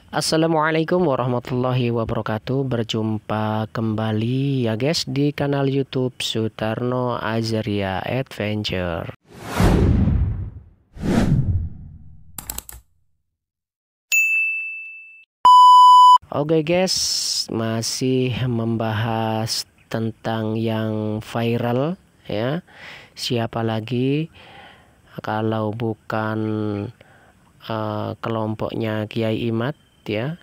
Assalamualaikum warahmatullahi wabarakatuh. Berjumpa kembali ya guys di kanal YouTube Sutarno Azaria Adventure. Oke guys, masih membahas tentang yang viral ya. Siapa lagi kalau bukan kelompoknya Kiai Imad ya,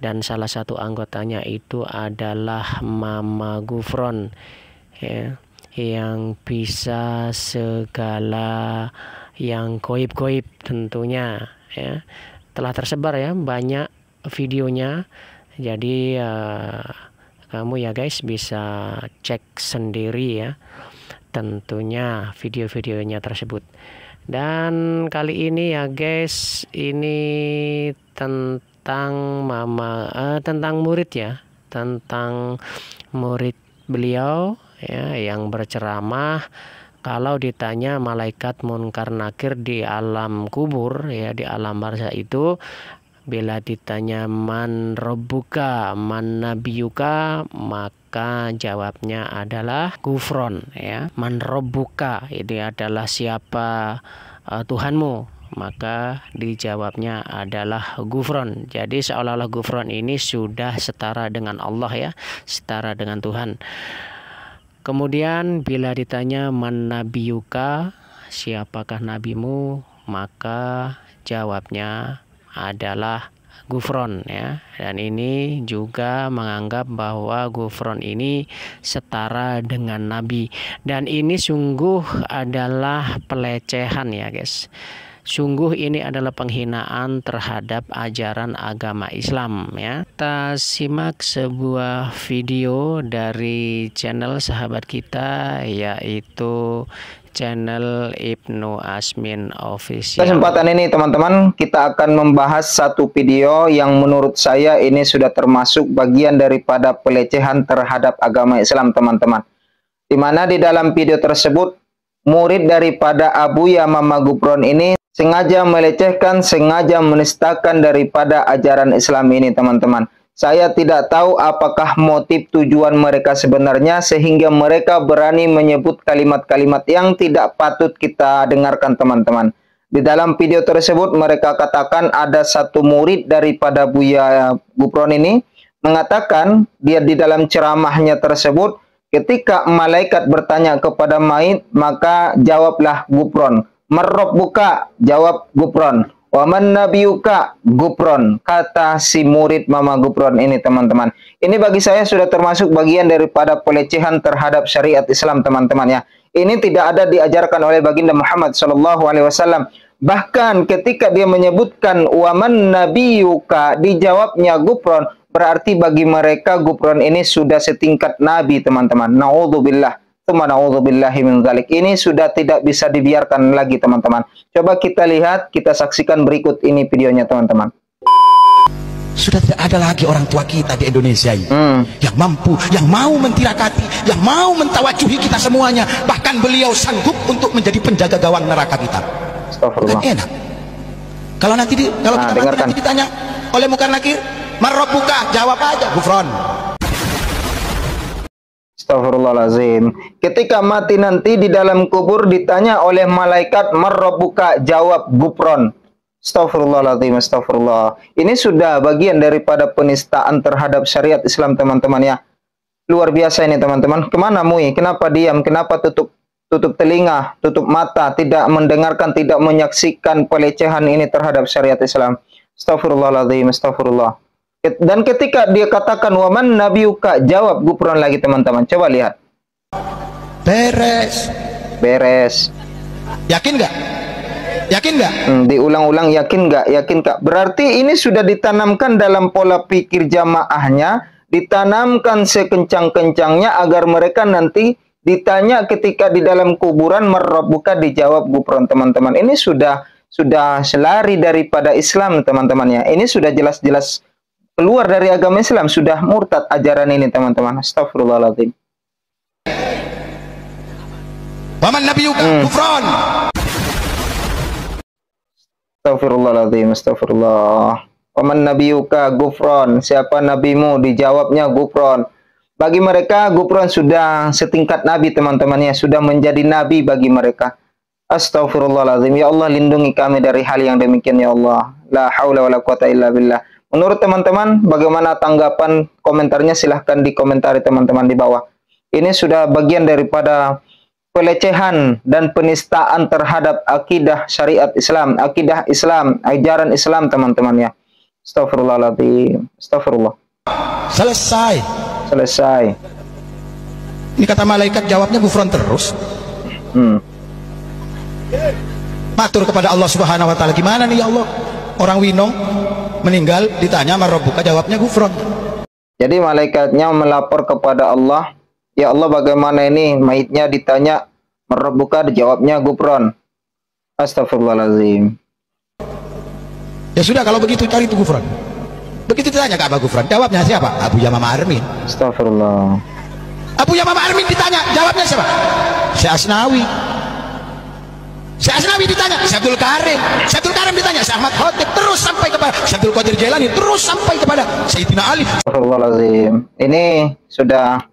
dan salah satu anggotanya itu adalah Mama Gufron ya, yang bisa segala yang goib-goib tentunya ya. Telah tersebar ya banyak videonya, jadi kamu ya guys bisa cek sendiri ya tentunya video-videonya tersebut. Dan kali ini ya guys, ini tentang tentang murid ya, tentang murid beliau ya yang berceramah kalau ditanya malaikat munkar nakir di alam kubur ya, di alam barzah itu, bila ditanya man rabbuka man nabiyuka, maka jawabnya adalah Gufron ya. Man rabbuka ini adalah siapa Tuhanmu, maka dijawabnya adalah Gufron. Jadi seolah-olah Gufron ini sudah setara dengan Allah ya, setara dengan Tuhan. Kemudian bila ditanya man nabiyuka, siapakah nabimu, maka jawabnya adalah Gufron ya. Dan ini juga menganggap bahwa Gufron ini setara dengan Nabi, dan ini sungguh adalah pelecehan ya guys. Sungguh ini adalah penghinaan terhadap ajaran agama Islam ya. Kita simak sebuah video dari channel sahabat kita, yaitu channel Ibnu Asmin Official. Kesempatan ini teman-teman, kita akan membahas satu video yang menurut saya ini sudah termasuk bagian daripada pelecehan terhadap agama Islam teman-teman. Di mana di dalam video tersebut, murid daripada Abuya Mama Gufron ini sengaja melecehkan, sengaja menistakan daripada ajaran Islam ini teman-teman. Saya tidak tahu apakah motif tujuan mereka sebenarnya sehingga mereka berani menyebut kalimat-kalimat yang tidak patut kita dengarkan teman-teman. Di dalam video tersebut mereka katakan ada satu murid daripada Buya Gufron ini mengatakan dia di dalam ceramahnya tersebut, ketika malaikat bertanya kepada mayit, maka jawablah Gufron. Marrabbuka, jawab Gufron. Waman nabiyuka, Gufron, kata si murid Mama Gufron ini teman-teman. Ini bagi saya sudah termasuk bagian daripada pelecehan terhadap syariat Islam teman-teman ya. Ini tidak ada diajarkan oleh baginda Muhammad SAW. Bahkan ketika dia menyebutkan waman nabiyuka, dijawabnya Gufron, berarti bagi mereka Gufron ini sudah setingkat nabi teman-teman. Na'udzubillah. Ini sudah tidak bisa dibiarkan lagi teman-teman. Coba kita lihat, kita saksikan berikut ini videonya teman-teman. Sudah tidak ada lagi orang tua kita di Indonesia ini yang mampu, yang mau mentirakati, yang mau mentawajuhi kita semuanya. Bahkan beliau sanggup untuk menjadi penjaga gawang neraka kita. Astagfirullah. Enak. Kalau nanti kalau kita nanti ditanya oleh munkar nakir, marrabbuka, jawab aja Gufron. Astagfirullahaladzim. Ketika mati nanti di dalam kubur ditanya oleh malaikat marrabbuka, jawab Gufron. Astagfirullahaladzim, astagfirullah. Ini sudah bagian daripada penistaan terhadap syariat Islam teman-teman ya. Luar biasa ini teman-teman. Kemana Mui? Kenapa diam? Kenapa tutup telinga, tutup mata, tidak mendengarkan, tidak menyaksikan pelecehan ini terhadap syariat Islam? Astagfirullahaladzim, astagfirullah. Dan ketika dia katakan waman nabiyuka, jawab Gufron lagi teman-teman. Coba lihat. Beres. Beres. Yakin nggak? Yakin nggak? Diulang-ulang, yakin nggak? Yakin kak? Berarti ini sudah ditanamkan dalam pola pikir jamaahnya, ditanamkan sekencang-kencangnya agar mereka nanti ditanya ketika di dalam kuburan marrabbuka, dijawab Gufron teman-teman. Ini sudah selari daripada Islam teman-teman ya. Ini sudah jelas-jelas keluar dari agama Islam, sudah murtad ajaran ini teman-teman. Astagfirullahaladzim. Waman nabiyuka, Gufron. Astagfirullahaladzim, astagfirullah. Waman nabiyuka gufron. Siapa nabimu? Dijawabnya gufron. Bagi mereka gufron sudah setingkat nabi teman-temannya, sudah menjadi nabi bagi mereka. Astaghfirullahaladzim. Ya Allah, lindungi kami dari hal yang demikian ya Allah. La haula wala quwata illa billah. Menurut teman-teman, bagaimana tanggapan komentarnya? Silahkan dikomentari teman-teman di bawah. Ini sudah bagian daripada pelecehan dan penistaan terhadap akidah syariat Islam, akidah Islam, ajaran Islam teman-teman ya. Astagfirullahaladzim. Astagfirullah. Selesai. Selesai. Ini kata malaikat jawabnya gufron terus. Matur kepada Allah Subhanahu wa taala, gimana nih ya Allah? Orang winong meninggal ditanya marabbuka, jawabnya gufron. Jadi malaikatnya melapor kepada Allah, ya Allah bagaimana ini mayitnya ditanya marabbuka, dijawabnya gufron. Astagfirullahaladzim. Ya sudah kalau begitu cari itu gufron. Begitu ditanya ke Abu Gufron, jawabnya siapa? Abu Yamamah Armin. Astagfirullah. Abu Yamamah Armin ditanya, jawabnya siapa? Syekh Asnawi. Syekh Asnawi ditanya, Syekh Abdul Karim. Syekh Abdul Karim ditanya, Syekh Ahmad Khotib, terus sampai kepada Syekh Abdul Qadir Jailani, terus sampai kepada Sayyidina Ali. Astagfirullahaladzim. Ini sudah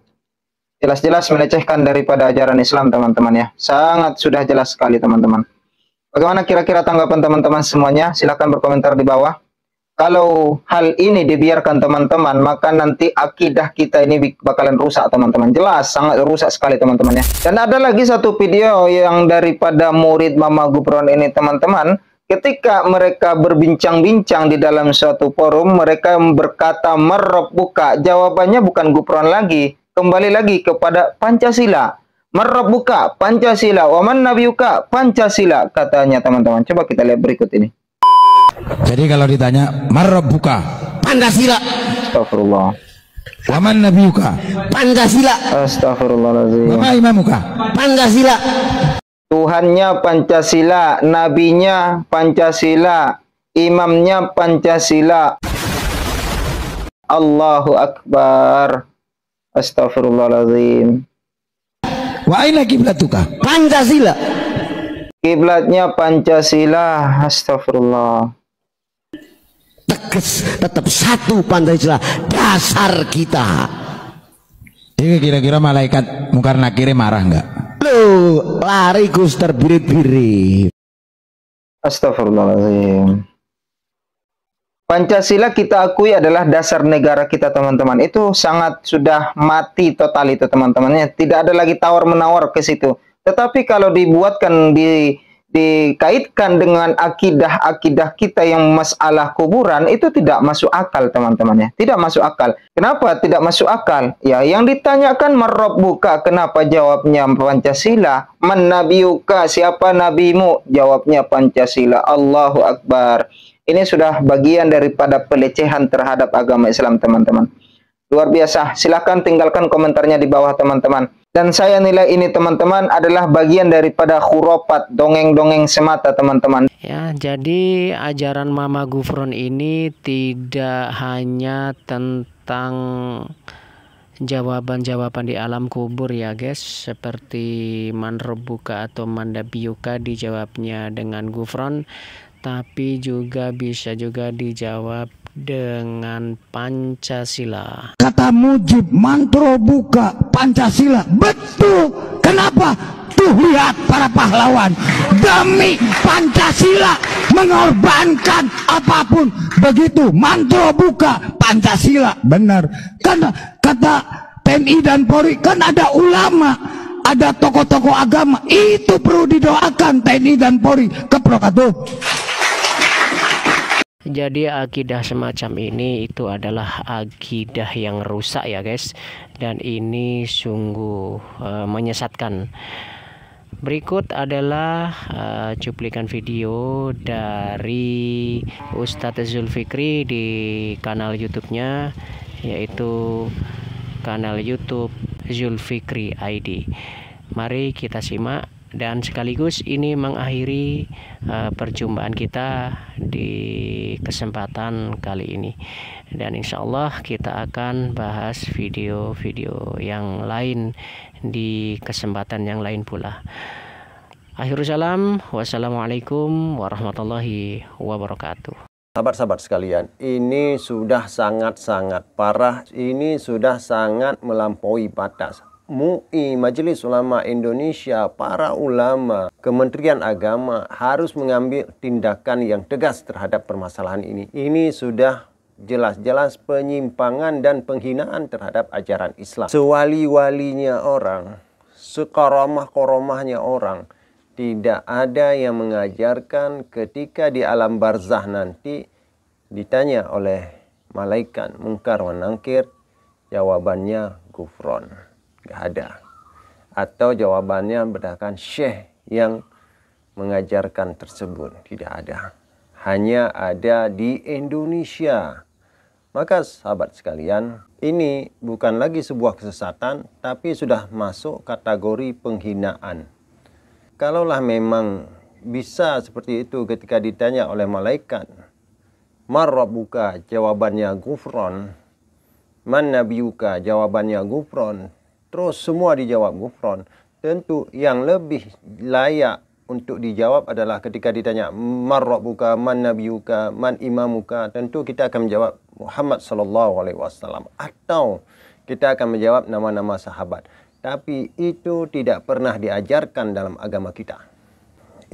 jelas-jelas melecehkan daripada ajaran Islam teman-teman ya. Sangat sudah jelas sekali teman-teman. Bagaimana kira-kira tanggapan teman-teman semuanya? Silahkan berkomentar di bawah. Kalau hal ini dibiarkan teman-teman, maka nanti akidah kita ini bakalan rusak teman-teman. Jelas, sangat rusak sekali teman-teman ya. Dan ada lagi satu video yang daripada murid Mama Gufron ini teman-teman. Ketika mereka berbincang-bincang di dalam suatu forum, mereka berkata marabbuka. Jawabannya bukan Gufron lagi. Kembali lagi kepada Pancasila. Marabbuka, Pancasila. Waman nabiyuka, Pancasila. Katanya teman-teman. Coba kita lihat berikut ini. Jadi kalau ditanya marabbuka, Pancasila. Astagfirullah. Waman nabiyuka, Pancasila. Astagfirullahaladzim. Wama imamuka, Pancasila. Tuhannya Pancasila, nabinya Pancasila, imamnya Pancasila. Allahu Akbar. Astagfirullahaladzim. Wa aina kiblatuka, Pancasila. Kiblatnya Pancasila. Astagfirullah. Tegas, tetap satu Pancasila, dasar kita. Ini kira-kira malaikat Munkar Nakir marah nggak? Loh, lari Gus terbirit-birit. Astagfirullahaladzim. Pancasila kita akui adalah dasar negara kita teman-teman. Itu sangat sudah mati total itu teman-temannya. Tidak ada lagi tawar-menawar ke situ. Tetapi kalau dibuatkan dikaitkan dengan akidah-akidah kita yang masalah kuburan, itu tidak masuk akal teman-temannya. Tidak masuk akal. Kenapa tidak masuk akal? Ya, yang ditanyakan marabbuka, kenapa jawabnya Pancasila? Man nabiyuka, siapa nabimu? Jawabnya Pancasila. Allahu Akbar. Ini sudah bagian daripada pelecehan terhadap agama Islam teman-teman. Luar biasa. Silahkan tinggalkan komentarnya di bawah teman-teman. Dan saya nilai ini teman-teman adalah bagian daripada khurafat, dongeng-dongeng semata teman-teman. Ya, jadi ajaran Mama Gufron ini tidak hanya tentang jawaban-jawaban di alam kubur ya guys, seperti man rabbuka atau man nabiyuka dijawabnya dengan Gufron, tapi juga bisa juga dijawab dengan Pancasila. Kata Mujib, mantra buka Pancasila. Betul. Kenapa? Tuh lihat para pahlawan demi Pancasila mengorbankan apapun. Begitu mantra buka Pancasila. Benar. Karena kata TNI dan Polri kan ada ulama, ada tokoh-tokoh agama. Itu perlu didoakan TNI dan Polri. Keprokatuh. Jadi akidah semacam ini itu adalah akidah yang rusak ya guys, dan ini sungguh menyesatkan. Berikut adalah cuplikan video dari Ustadz Zulfikri di kanal YouTube-nya, yaitu kanal YouTube Zulfikri ID. Mari kita simak. Dan sekaligus ini mengakhiri perjumpaan kita di kesempatan kali ini. Dan insya Allah kita akan bahas video-video yang lain di kesempatan yang lain pula. Akhirul salam, wassalamualaikum warahmatullahi wabarakatuh. Sahabat-sahabat sekalian, ini sudah sangat-sangat parah, ini sudah sangat melampaui batas. MUI, Majelis Ulama Indonesia, para ulama, Kementerian Agama harus mengambil tindakan yang tegas terhadap permasalahan ini. Ini sudah jelas-jelas penyimpangan dan penghinaan terhadap ajaran Islam. Sewali-walinya orang, sekoromah-koromahnya orang, tidak ada yang mengajarkan ketika di alam barzah nanti ditanya oleh malaikat mungkar wa nangkir, jawabannya gufron. Gak ada. Atau jawabannya berdasarkan syekh yang mengajarkan tersebut. Tidak ada. Hanya ada di Indonesia. Maka sahabat sekalian, ini bukan lagi sebuah kesesatan, tapi sudah masuk kategori penghinaan. Kalaulah memang bisa seperti itu ketika ditanya oleh malaikat, man rabbuka, jawabannya gufron, man nabiyuka, jawabannya gufron, terus semua dijawab gufron, tentu yang lebih layak untuk dijawab adalah ketika ditanya man rabbuka, man nabiyuka, man imamuka, tentu kita akan menjawab Muhammad sallallahu alaihi wasallam, atau kita akan menjawab nama-nama sahabat. Tapi itu tidak pernah diajarkan dalam agama kita.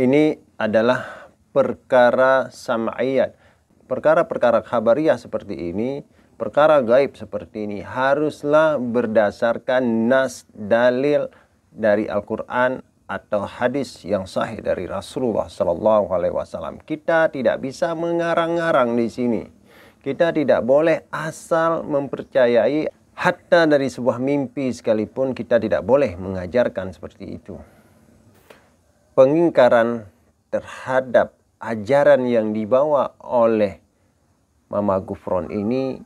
Ini adalah perkara sam'iyat. Perkara-perkara khabariyah seperti ini, perkara gaib seperti ini, haruslah berdasarkan nas dalil dari Al-Quran atau hadis yang sahih dari Rasulullah SAW. Kita tidak bisa mengarang-arang di sini. Kita tidak boleh asal mempercayai. Hatta dari sebuah mimpi sekalipun kita tidak boleh mengajarkan seperti itu. Pengingkaran terhadap ajaran yang dibawa oleh Mama Gufron ini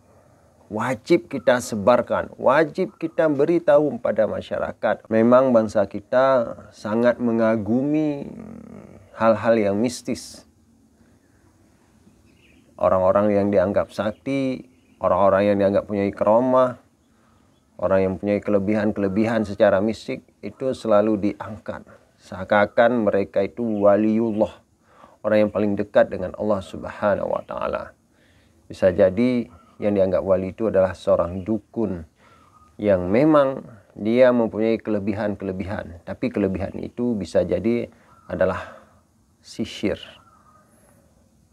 wajib kita sebarkan, wajib kita beritahu pada masyarakat. Memang bangsa kita sangat mengagumi hal-hal yang mistis. Orang-orang yang dianggap sakti, orang-orang yang dianggap punya karomah, orang yang punya kelebihan-kelebihan secara mistik itu selalu diangkat. Seakan-akan mereka itu waliullah, orang yang paling dekat dengan Allah Subhanahu wa Ta'ala. Bisa jadi yang dianggap wali itu adalah seorang dukun yang memang dia mempunyai kelebihan-kelebihan, tapi kelebihan itu bisa jadi adalah sihir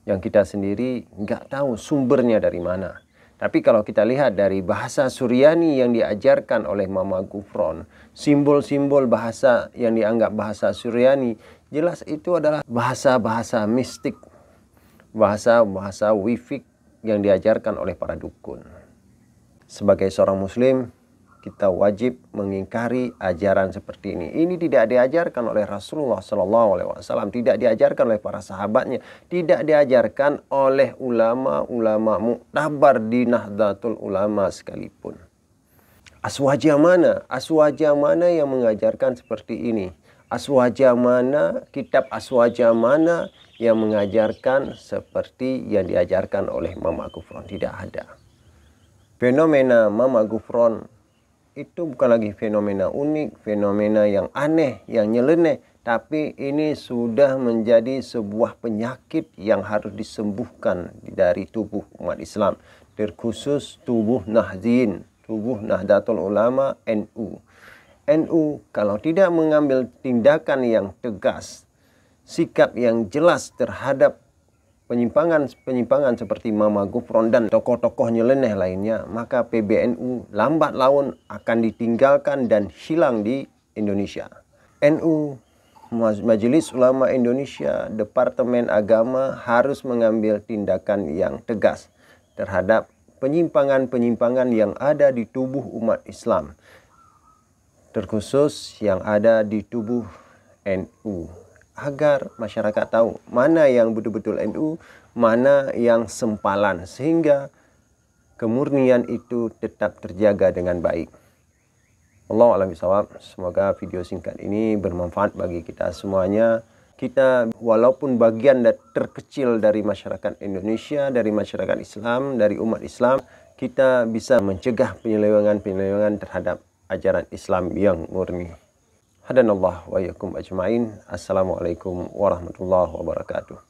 yang kita sendiri nggak tahu sumbernya dari mana. Tapi kalau kita lihat dari bahasa Suryani yang diajarkan oleh Mama Gufron, simbol-simbol bahasa yang dianggap bahasa Suryani, jelas itu adalah bahasa-bahasa mistik, bahasa-bahasa wifik yang diajarkan oleh para dukun. Sebagai seorang muslim, kita wajib mengingkari ajaran seperti ini. Ini tidak diajarkan oleh Rasulullah SAW, tidak diajarkan oleh para sahabatnya, tidak diajarkan oleh ulama-ulama muktabar di Nahdlatul Ulama sekalipun. Aswaja mana yang mengajarkan seperti ini? Aswaja mana, kitab aswaja mana yang mengajarkan seperti yang diajarkan oleh Mama Gufron? Tidak ada. Fenomena Mama Gufron itu bukan lagi fenomena unik, fenomena yang aneh, yang nyeleneh, tapi ini sudah menjadi sebuah penyakit yang harus disembuhkan dari tubuh umat Islam, terkhusus tubuh Nahdien, tubuh Nahdlatul Ulama NU. NU kalau tidak mengambil tindakan yang tegas, sikap yang jelas terhadap penyimpangan seperti Mama Gufron dan tokoh-tokoh nyeleneh lainnya, maka PBNU lambat laun akan ditinggalkan dan hilang di Indonesia. NU, Majelis Ulama Indonesia, Departemen Agama harus mengambil tindakan yang tegas terhadap penyimpangan-penyimpangan yang ada di tubuh umat Islam, terkhusus yang ada di tubuh NU. Agar masyarakat tahu mana yang betul-betul NU, mana yang sempalan, sehingga kemurnian itu tetap terjaga dengan baik. Wallahu a'lam bishawab. Semoga video singkat ini bermanfaat bagi kita semuanya. Kita walaupun bagian terkecil dari masyarakat Indonesia, dari masyarakat Islam, dari umat Islam, kita bisa mencegah penyelewengan-penyelewengan terhadap ajaran Islam yang murni. Hadanallah wa iyyakum ajma'in. Assalamualaikum warahmatullahi wabarakatuh.